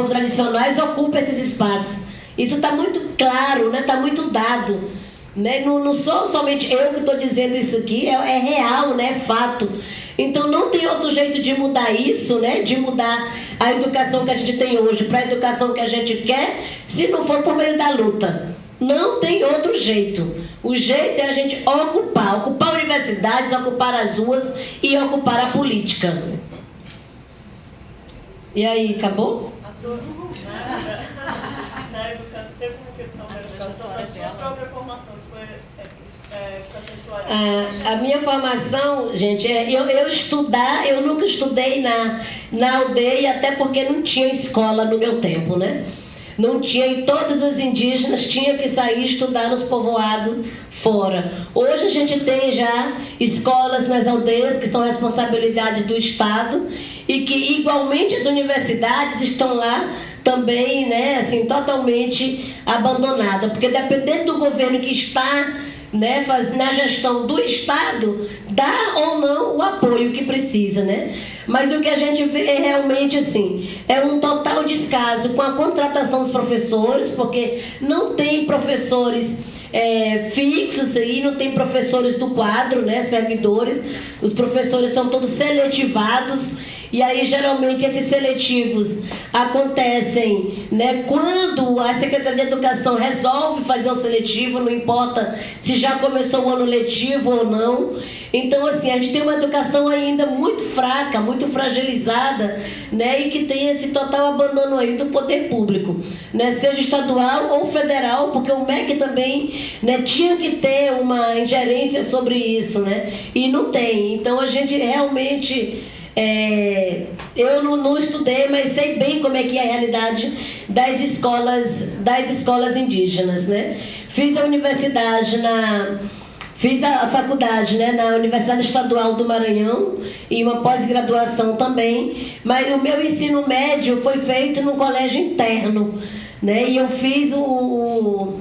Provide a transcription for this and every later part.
povos tradicionais ocupam esses espaços. Isso está muito claro, né? Está muito dado. Né? Não sou somente eu que estou dizendo isso aqui, é real, né? É fato. Então não tem outro jeito de mudar isso, né? De mudar a educação que a gente tem hoje para a educação que a gente quer, se não for por meio da luta. Não tem outro jeito. O jeito é a gente ocupar universidades, ocupar as ruas e ocupar a política. E aí, acabou? Na educação, teve uma questão da educação, da sua própria formação, se foi educação escolar? A minha formação, gente, eu nunca estudei na aldeia, até porque não tinha escola no meu tempo, né? Não tinha, e todos os indígenas tinham que sair estudar nos povoados fora. Hoje a gente tem já escolas nas aldeias que são responsabilidade do Estado e que igualmente as universidades estão lá também, né, assim, totalmente abandonadas, porque dependendo do governo que está, né, na gestão do Estado, dá ou não o apoio que precisa, né? Mas o que a gente vê é realmente assim, é um total descaso com a contratação dos professores, porque não tem professores fixos aí, não tem professores do quadro, né, servidores, os professores são todos seletivados. E aí, geralmente, esses seletivos acontecem, né, quando a Secretaria de Educação resolve fazer o seletivo, não importa se já começou o ano letivo ou não. Então, assim, a gente tem uma educação ainda muito fraca, muito fragilizada, né, e que tem esse total abandono aí do poder público, né, seja estadual ou federal, porque o MEC também, né, tinha que ter uma ingerência sobre isso, né, e não tem. Então, a gente realmente... eu não estudei, mas sei bem como é que é a realidade das escolas indígenas, né? Fiz a universidade fiz a faculdade, né, na Universidade Estadual do Maranhão e uma pós-graduação também, mas o meu ensino médio foi feito num colégio interno, né? E eu fiz o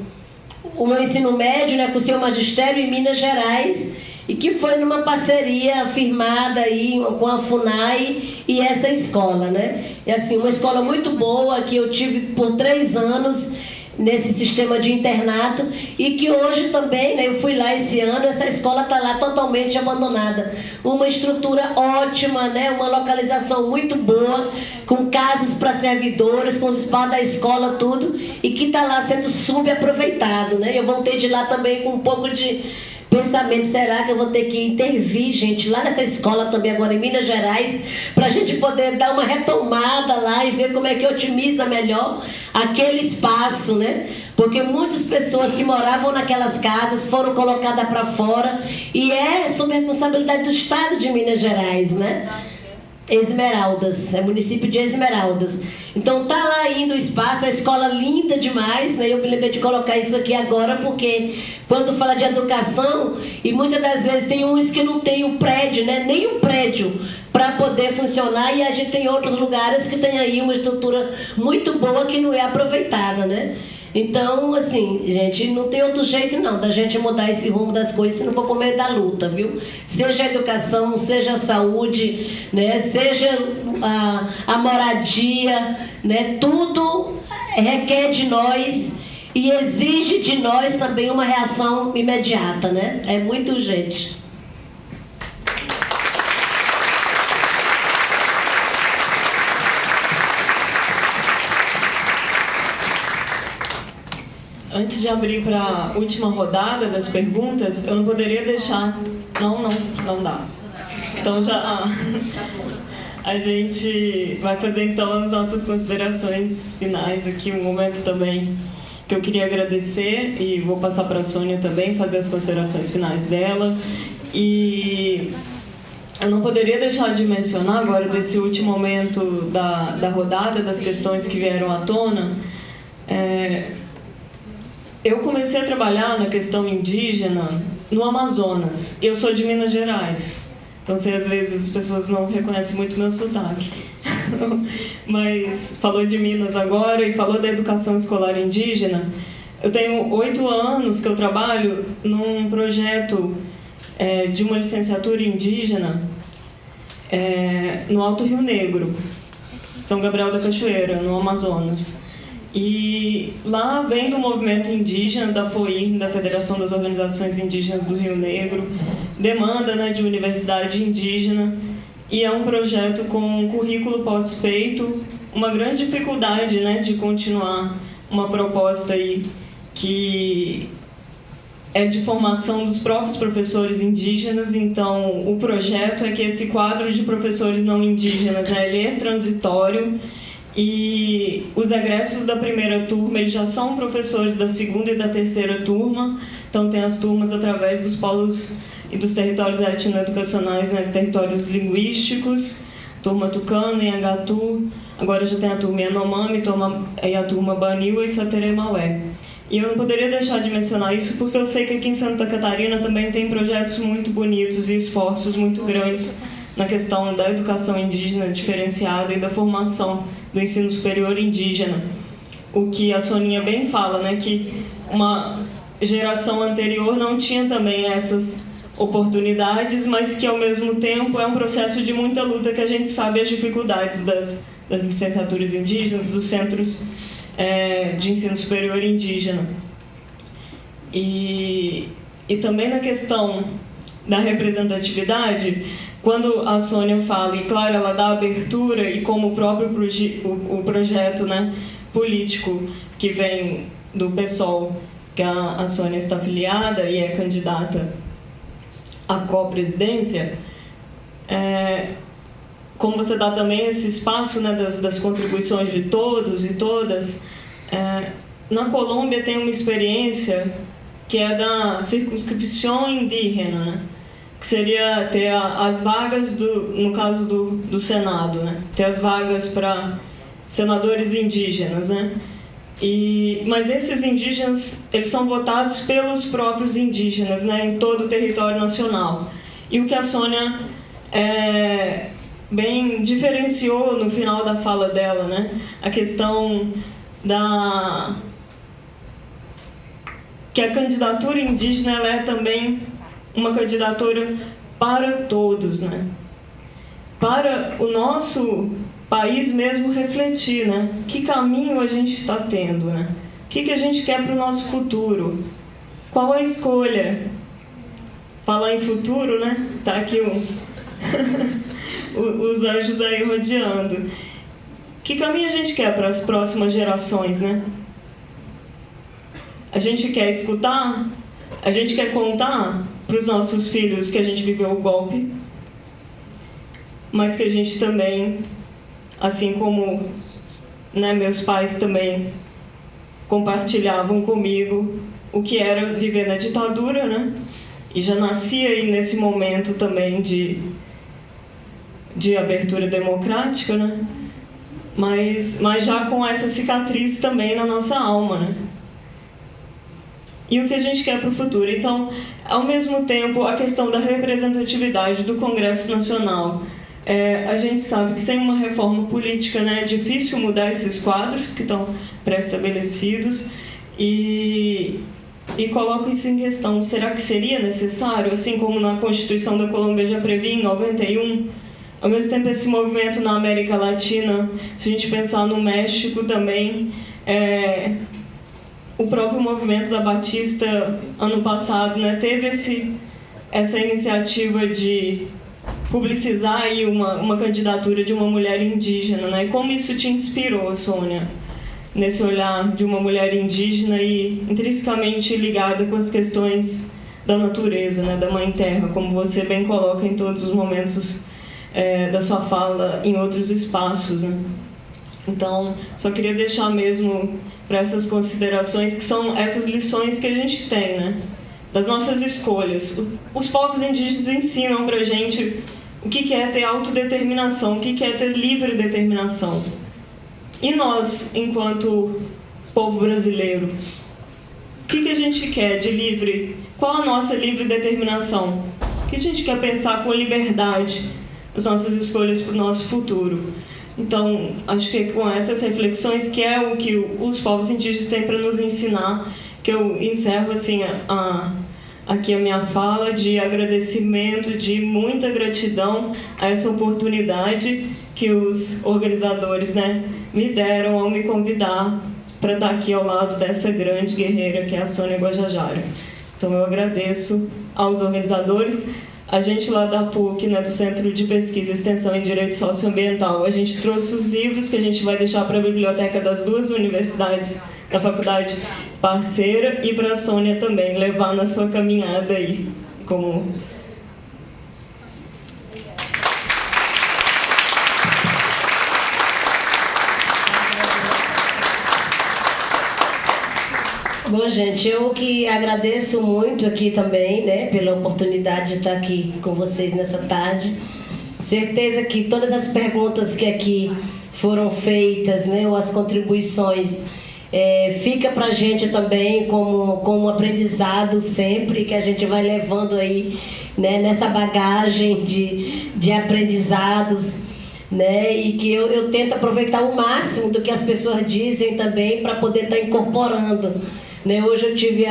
meu ensino médio, né, com o seu magistério em Minas Gerais, e que foi numa parceria firmada aí com a FUNAI e essa escola, né? E assim, uma escola muito boa que eu tive por 3 anos nesse sistema de internato e que hoje também, né, eu fui lá esse ano, essa escola está lá totalmente abandonada. Uma estrutura ótima, né, uma localização muito boa, com casas para servidores, com os espaços da escola, tudo, e que está lá sendo subaproveitado, né? Eu voltei de lá também com um pouco de pensamento, será que eu vou ter que intervir, gente, lá nessa escola também agora em Minas Gerais, para a gente poder dar uma retomada lá e ver como é que otimiza melhor aquele espaço, né? Porque muitas pessoas que moravam naquelas casas foram colocadas para fora e é sob responsabilidade do Estado de Minas Gerais, né? Esmeraldas, é município de Esmeraldas. Então tá lá ainda o espaço, a escola linda demais, né? Eu me lembrei de colocar isso aqui agora porque quando fala de educação, e muitas das vezes tem uns que não tem o prédio, né? Nem o prédio para poder funcionar, e a gente tem outros lugares que tem aí uma estrutura muito boa que não é aproveitada, né? Então, assim, gente, não tem outro jeito não da gente mudar esse rumo das coisas se não for por meio da luta, viu? Seja a educação, seja a saúde, né? Seja a moradia, né? Tudo requer de nós e exige de nós também uma reação imediata, né? É muito urgente. Antes de abrir para a última rodada das perguntas, eu não poderia deixar... Não dá. Então a gente vai fazer então as nossas considerações finais aqui, um momento também que eu queria agradecer e vou passar para a Sônia também fazer as considerações finais dela. E eu não poderia deixar de mencionar agora desse último momento da rodada, das questões que vieram à tona. Eu comecei a trabalhar na questão indígena no Amazonas. Eu sou de Minas Gerais, então às vezes as pessoas não reconhecem muito meu sotaque. Mas falou de Minas agora e falou da educação escolar indígena. Eu tenho 8 anos que eu trabalho num projeto de uma licenciatura indígena no Alto Rio Negro. São Gabriel da Cachoeira, no Amazonas. E lá vem do movimento indígena da FOI, da Federação das Organizações Indígenas do Rio Negro, demanda, né, de universidade indígena, e é um projeto com currículo pós-feito, uma grande dificuldade, né, de continuar uma proposta aí que é de formação dos próprios professores indígenas. Então o projeto é que esse quadro de professores não indígenas, né, ele é transitório, e os egressos da primeira turma eles já são professores da segunda e da terceira turma. Então tem as turmas através dos polos e dos territórios etnoeducacionais, né, territórios linguísticos, turma Tucano, Anhangatu, agora já tem a turma Yanomami e a turma Baniwa e Sateremaué. E eu não poderia deixar de mencionar isso porque eu sei que aqui em Santa Catarina também tem projetos muito bonitos e esforços muito grandes na questão da educação indígena diferenciada e da formação do ensino superior indígena. O que a Soninha bem fala, né, que uma geração anterior não tinha também essas oportunidades, mas que ao mesmo tempo é um processo de muita luta, que a gente sabe as dificuldades das licenciaturas indígenas, dos centros de ensino superior indígena. E também na questão da representatividade, quando a Sônia fala, e claro, ela dá abertura, e como o próprio o projeto, né, político que vem do PSOL, que a Sônia está afiliada e é candidata à co-presidência, como você dá também esse espaço, né, das contribuições de todos e todas, na Colômbia tem uma experiência que é da circunscrição indígena, né? Que seria ter as vagas, no caso do Senado, né? Ter as vagas para senadores indígenas, né? Mas esses indígenas, eles são votados pelos próprios indígenas, né? Em todo o território nacional. E o que a Sônia bem diferenciou no final da fala dela, né? A questão que a candidatura indígena ela é também uma candidatura para todos, né? Para o nosso país mesmo refletir, né? Que caminho a gente está tendo, né? O que a gente quer para o nosso futuro? Qual a escolha? Falar em futuro, né? Tá aqui os anjos aí rodeando. Que caminho a gente quer para as próximas gerações, né? A gente quer escutar? A gente quer contar para os nossos filhos que a gente viveu o golpe, mas que a gente também, assim como, né, meus pais também compartilhavam comigo o que era viver na ditadura, né? E já nascia aí nesse momento também de abertura democrática, né? Mas já com essa cicatriz também na nossa alma, né? E o que a gente quer para o futuro. Então, ao mesmo tempo, a questão da representatividade do Congresso Nacional. A gente sabe que sem uma reforma política, né, é difícil mudar esses quadros que estão pré-estabelecidos, e coloco isso em questão. Será que seria necessário, assim como na Constituição da Colômbia já previa em 91, ao mesmo tempo esse movimento na América Latina, se a gente pensar no México também, o próprio movimento zabatista, ano passado, né, teve essa iniciativa de publicizar aí uma candidatura de uma mulher indígena, né? Como isso te inspirou, Sônia, nesse olhar de uma mulher indígena e intrinsecamente ligada com as questões da natureza, né, da Mãe Terra, como você bem coloca em todos os momentos da sua fala em outros espaços, né? Então, só queria deixar mesmo para essas considerações, que são essas lições que a gente tem, né? Das nossas escolhas. Os povos indígenas ensinam para a gente o que é ter autodeterminação, o que é ter livre determinação. E nós, enquanto povo brasileiro, o que a gente quer de livre? Qual a nossa livre determinação? O que a gente quer pensar com liberdade as nossas escolhas para o nosso futuro? Então, acho que com essas reflexões, que é o que os povos indígenas têm para nos ensinar, que eu encerro assim, aqui a minha fala de agradecimento, de muita gratidão a essa oportunidade que os organizadores, né, me deram ao me convidar para estar aqui ao lado dessa grande guerreira que é a Sônia Guajajara. Então eu agradeço aos organizadores. A gente lá da PUC, né, do Centro de Pesquisa e Extensão em Direito Socioambiental, a gente trouxe os livros que a gente vai deixar para a biblioteca das 2 universidades da faculdade parceira e para a Sônia também levar na sua caminhada aí como... Bom, gente, eu que agradeço muito aqui também, né, pela oportunidade de estar aqui com vocês nessa tarde. Certeza que todas as perguntas que aqui foram feitas, né, ou as contribuições, fica pra gente também como um aprendizado sempre, que a gente vai levando aí, né, nessa bagagem de aprendizados, né, e que eu tento aproveitar o máximo do que as pessoas dizem também para poder estar incorporando. Né, hoje eu tive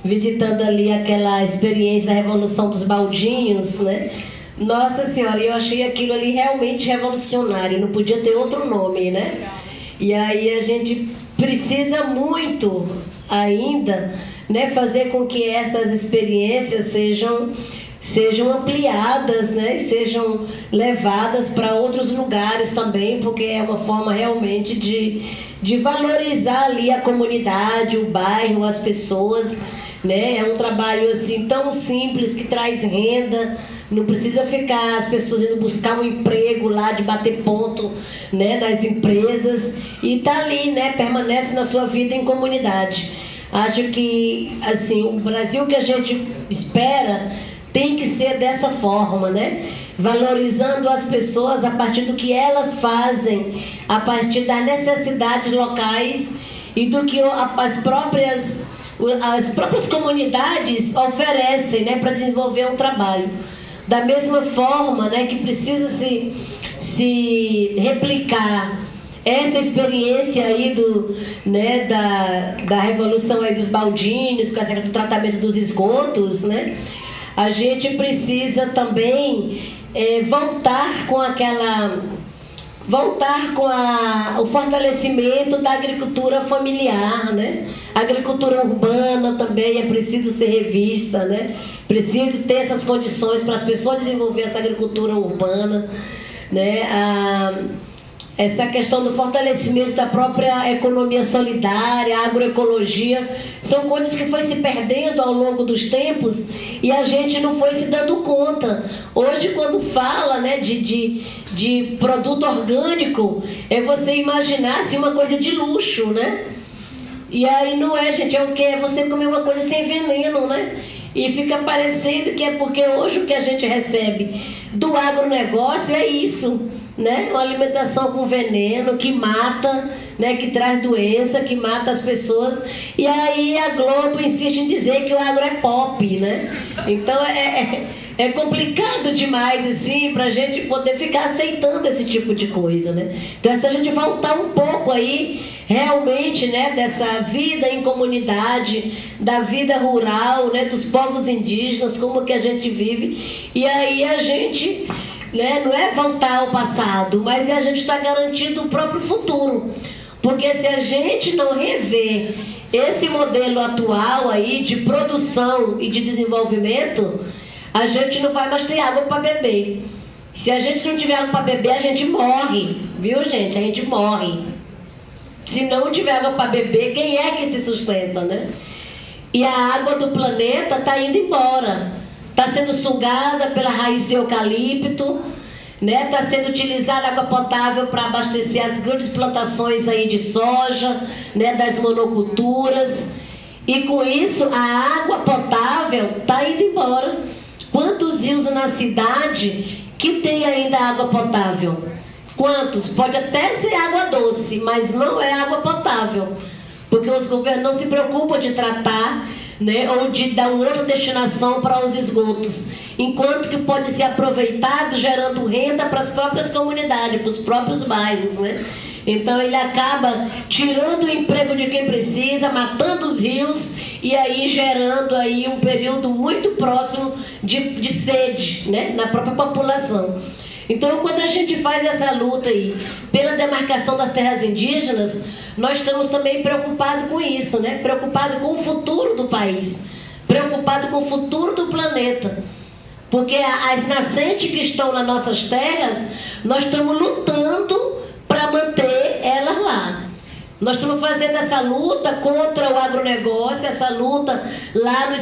visitando ali aquela experiência da Revolução dos Baldinhos, né? Nossa Senhora, eu achei aquilo ali realmente revolucionário, não podia ter outro nome, né? E aí a gente precisa muito ainda, né, fazer com que essas experiências sejam ampliadas, né, e sejam levadas para outros lugares também, porque é uma forma realmente de valorizar ali a comunidade, o bairro, as pessoas, né? É um trabalho assim tão simples que traz renda, não precisa ficar as pessoas indo buscar um emprego lá de bater ponto, né, nas empresas, e tá ali, né, permanece na sua vida em comunidade. Acho que assim, o Brasil que a gente espera tem que ser dessa forma, né? Valorizando as pessoas a partir do que elas fazem, a partir das necessidades locais e do que as próprias comunidades oferecem, né, para desenvolver um trabalho. Da mesma forma, né, que precisa se replicar essa experiência aí né, da Revolução aí dos Baldinhos, com essa do tratamento dos esgotos, né? A gente precisa também voltar com o fortalecimento da agricultura familiar, né? A agricultura urbana também é preciso ser revista, né? Preciso ter essas condições para as pessoas desenvolver essa agricultura urbana, né? Essa questão do fortalecimento da própria economia solidária, a agroecologia, são coisas que foi se perdendo ao longo dos tempos e a gente não foi se dando conta. Hoje, quando fala, né, de produto orgânico, é você imaginar assim, uma coisa de luxo, né? E aí não é, gente, é o quê? É você comer uma coisa sem veneno, né? E fica parecendo que é porque hoje o que a gente recebe do agronegócio é isso, né? Uma alimentação com veneno que mata, né? Que traz doença, que mata as pessoas. E aí a Globo insiste em dizer que o agro é pop, né? Então é complicado demais assim pra gente poder ficar aceitando esse tipo de coisa, né? Então se a gente voltar um pouco aí realmente, né, dessa vida em comunidade, da vida rural, né, dos povos indígenas, como que a gente vive, e aí a gente, né, não é voltar ao passado, mas a gente está garantindo o próprio futuro, porque se a gente não rever esse modelo atual aí de produção e de desenvolvimento, a gente não vai mais ter água para beber. Se a gente não tiver água para beber, a gente morre, viu, gente? A gente morre. Se não tiver água para beber, quem é que se sustenta, né? E a água do planeta está indo embora. Está sendo sugada pela raiz do eucalipto, né? Está sendo utilizada água potável para abastecer as grandes plantações aí de soja, né? Das monoculturas. E com isso, a água potável está indo embora. Quantos rios na cidade que tem ainda água potável? Quantos? Pode até ser água doce, mas não é água potável, porque os governos não se preocupam de tratar, né, ou de dar uma outra destinação para os esgotos, enquanto que pode ser aproveitado gerando renda para as próprias comunidades, para os próprios bairros, né? Então ele acaba tirando o emprego de quem precisa, matando os rios e aí gerando aí um período muito próximo de sede, né, na própria população. Então, quando a gente faz essa luta aí pela demarcação das terras indígenas, nós estamos também preocupados com isso, né? Preocupados com o futuro do país, preocupados com o futuro do planeta. Porque as nascentes que estão nas nossas terras, nós estamos lutando para manter elas lá. Nós estamos fazendo essa luta contra o agronegócio, essa luta lá no